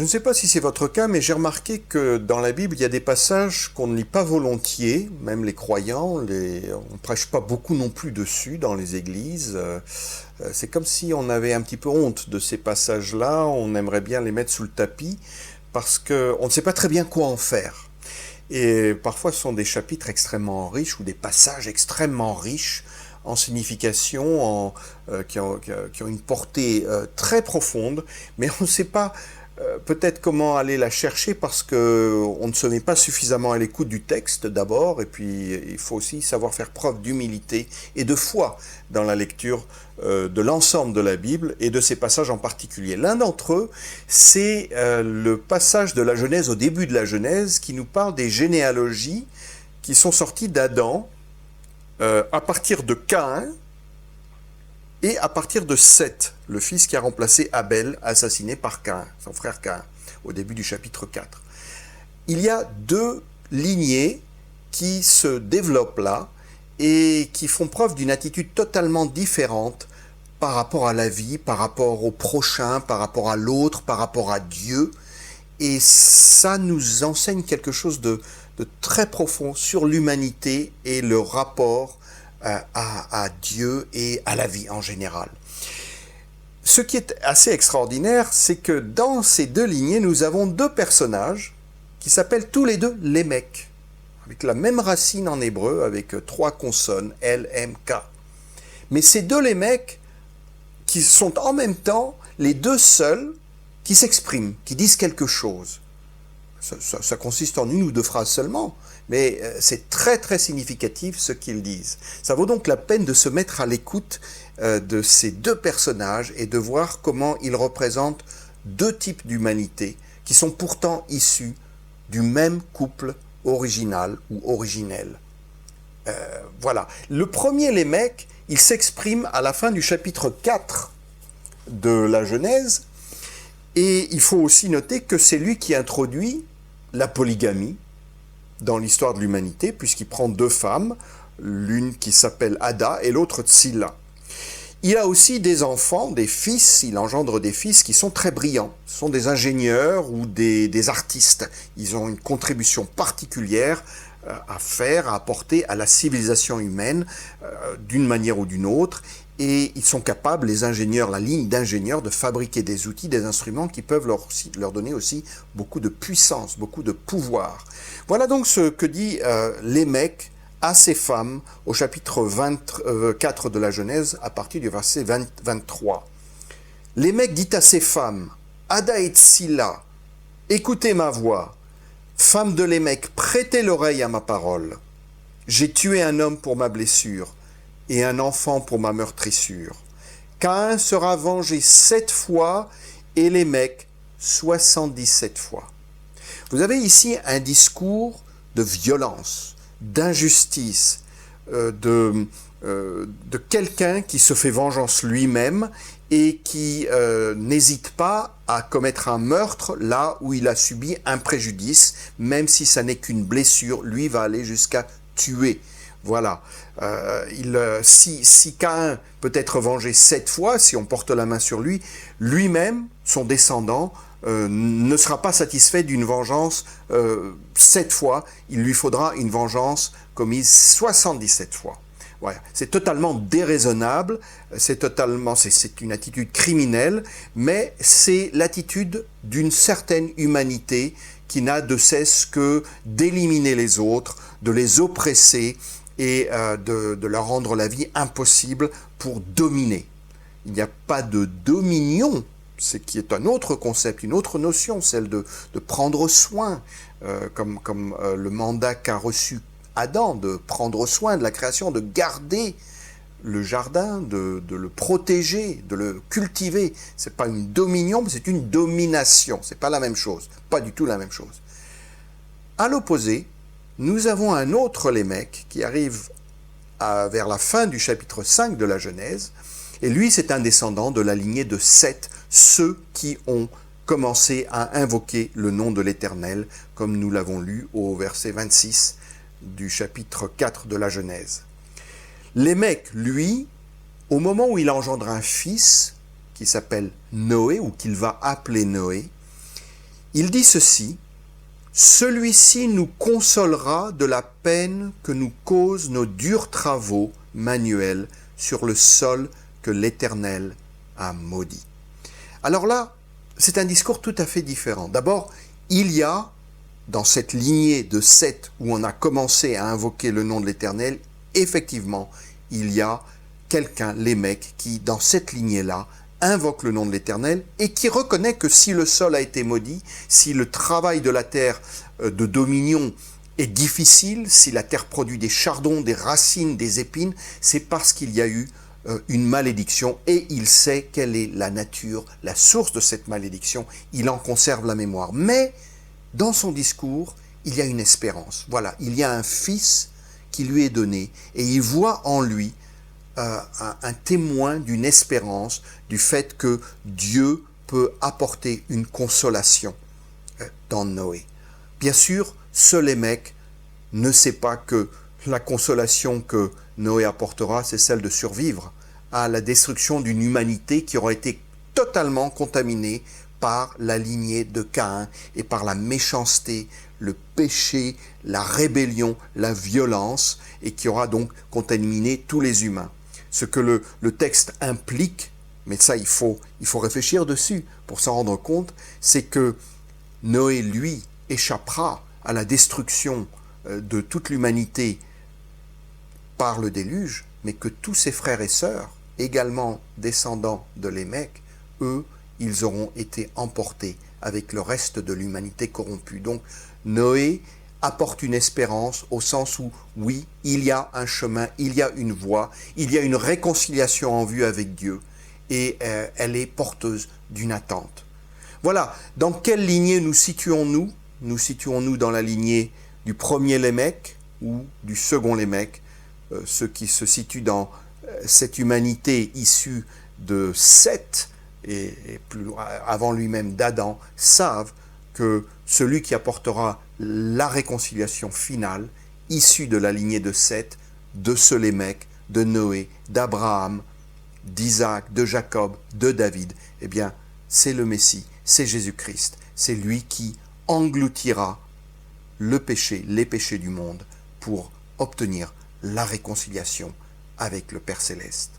ne sais pas si c'est votre cas, mais j'ai remarqué que dans la Bible, il y a des passages qu'on ne lit pas volontiers, même les croyants, on ne prêche pas beaucoup non plus dessus dans les églises. C'est comme si on avait un petit peu honte de ces passages-là, on aimerait bien les mettre sous le tapis, parce qu'on ne sait pas très bien quoi en faire. Et parfois, ce sont des chapitres extrêmement riches ou des passages extrêmement riches en signification, qui ont une portée très profonde, mais on ne sait pas peut-être comment aller la chercher parce qu'on ne se met pas suffisamment à l'écoute du texte d'abord, et puis il faut aussi savoir faire preuve d'humilité et de foi dans la lecture de l'ensemble de la Bible et de ces passages en particulier. L'un d'entre eux, c'est le passage de la Genèse, au début de la Genèse, qui nous parle des généalogies qui sont sorties d'Adam à partir de Caïn et à partir de Seth, le fils qui a remplacé Abel, assassiné par Caïn, son frère Caïn, au début du chapitre 4. Il y a deux lignées qui se développent là et qui font preuve d'une attitude totalement différente par rapport à la vie, par rapport au prochain, par rapport à l'autre, par rapport à Dieu. Et ça nous enseigne quelque chose de très profond sur l'humanité et le rapport à Dieu et à la vie en général. Ce qui est assez extraordinaire, c'est que dans ces deux lignées, nous avons deux personnages qui s'appellent tous les deux Lémec, avec la même racine en hébreu, avec trois consonnes, L, M, K. Mais ces deux Lémec, qui sont en même temps les deux seuls qui s'expriment, qui disent quelque chose. Ça consiste en une ou deux phrases seulement, mais c'est très très significatif ce qu'ils disent. Ça vaut donc la peine de se mettre à l'écoute de ces deux personnages et de voir comment ils représentent deux types d'humanité qui sont pourtant issus du même couple original ou originel. Voilà. Le premier Lémec, il s'exprime à la fin du chapitre 4 de la Genèse, et il faut aussi noter que c'est lui qui introduit la polygamie dans l'histoire de l'humanité, puisqu'il prend deux femmes, l'une qui s'appelle Ada et l'autre Tsilla. Il a aussi des enfants, des fils, il engendre des fils qui sont très brillants. Ce sont des ingénieurs ou des artistes. Ils ont une contribution particulière à faire, à apporter à la civilisation humaine d'une manière ou d'une autre. Et ils sont capables, les ingénieurs, la ligne d'ingénieurs, de fabriquer des outils, des instruments qui peuvent leur donner aussi beaucoup de puissance, beaucoup de pouvoir. Voilà donc ce que dit Lémec à ses femmes au chapitre 24 de la Genèse, à partir du verset 23. Lémec dit à ses femmes, Ada et Tsilla, écoutez ma voix. Femme de Lémec, prêtez l'oreille à ma parole. J'ai tué un homme pour ma blessure et un enfant pour ma meurtrissure. Caïn sera vengé 7 fois et Lémec 77 fois. Vous avez ici un discours de violence, d'injustice, de quelqu'un qui se fait vengeance lui-même et qui n'hésite pas à commettre un meurtre là où il a subi un préjudice, même si ça n'est qu'une blessure, lui va aller jusqu'à tuer. Voilà. Si Caïn peut être vengé 7 fois, si on porte la main sur lui, lui-même, son descendant, ne sera pas satisfait d'une vengeance 7 fois. Il lui faudra une vengeance commise 77 fois. Voilà. C'est totalement déraisonnable, c'est une attitude criminelle, mais c'est l'attitude d'une certaine humanité qui n'a de cesse que d'éliminer les autres, de les oppresser et de leur rendre la vie impossible pour dominer. Il n'y a pas de dominion, ce qui est un autre concept, une autre notion, celle de prendre soin, comme le mandat qu'a reçu Adam, de prendre soin de la création, de garder le jardin, de le protéger, de le cultiver. Ce n'est pas une dominion, mais c'est une domination. Ce n'est pas la même chose, pas du tout la même chose. À l'opposé, nous avons un autre Lémec qui arrive vers la fin du chapitre 5 de la Genèse, et lui c'est un descendant de la lignée de Seth, ceux qui ont commencé à invoquer le nom de l'Éternel, comme nous l'avons lu au verset 26 du chapitre 4 de la Genèse. Lémec, lui, au moment où il engendre un fils qui s'appelle Noé, ou qu'il va appeler Noé, Il dit ceci: celui-ci nous consolera de la peine que nous causent nos durs travaux manuels sur le sol que l'Éternel a maudit. Alors là, c'est un discours tout à fait différent. D'abord, il y a, dans cette lignée de Seth où on a commencé à invoquer le nom de l'Éternel, effectivement, il y a quelqu'un, Lémec, qui, dans cette lignée-là, invoque le nom de l'Éternel et qui reconnaît que si le sol a été maudit, si le travail de la terre de dominion est difficile, si la terre produit des chardons, des racines, des épines, c'est parce qu'il y a eu une malédiction et il sait quelle est la nature, la source de cette malédiction, il en conserve la mémoire. Mais dans son discours, il y a une espérance. Voilà, il y a un fils qui lui est donné et il voit en lui un témoin d'une espérance, du fait que Dieu peut apporter une consolation dans Noé. Bien sûr, ce Lémec ne sait pas que la consolation que Noé apportera, c'est celle de survivre à la destruction d'une humanité qui aura été totalement contaminée par la lignée de Caïn et par la méchanceté, le péché, la rébellion, la violence, et qui aura donc contaminé tous les humains. Ce que le texte implique, mais ça il faut réfléchir dessus pour s'en rendre compte, c'est que Noé, lui, échappera à la destruction de toute l'humanité par le déluge, mais que tous ses frères et sœurs, également descendants de Lémec, eux, ils auront été emportés avec le reste de l'humanité corrompue. Donc Noé apporte une espérance au sens où, oui, il y a un chemin, il y a une voie, il y a une réconciliation en vue avec Dieu, et elle est porteuse d'une attente. Voilà, dans quelle lignée nous situons-nous? Nous situons-nous dans la lignée du premier Lémec ou du second Lémec, ceux qui se situent dans cette humanité issue de Seth, et plus avant lui-même d'Adam, savent que celui qui apportera la réconciliation finale, issue de la lignée de Seth, de ce Lémec, de Noé, d'Abraham, d'Isaac, de Jacob, de David, eh bien, c'est le Messie, c'est Jésus-Christ. C'est lui qui engloutira le péché, les péchés du monde, pour obtenir la réconciliation avec le Père Céleste.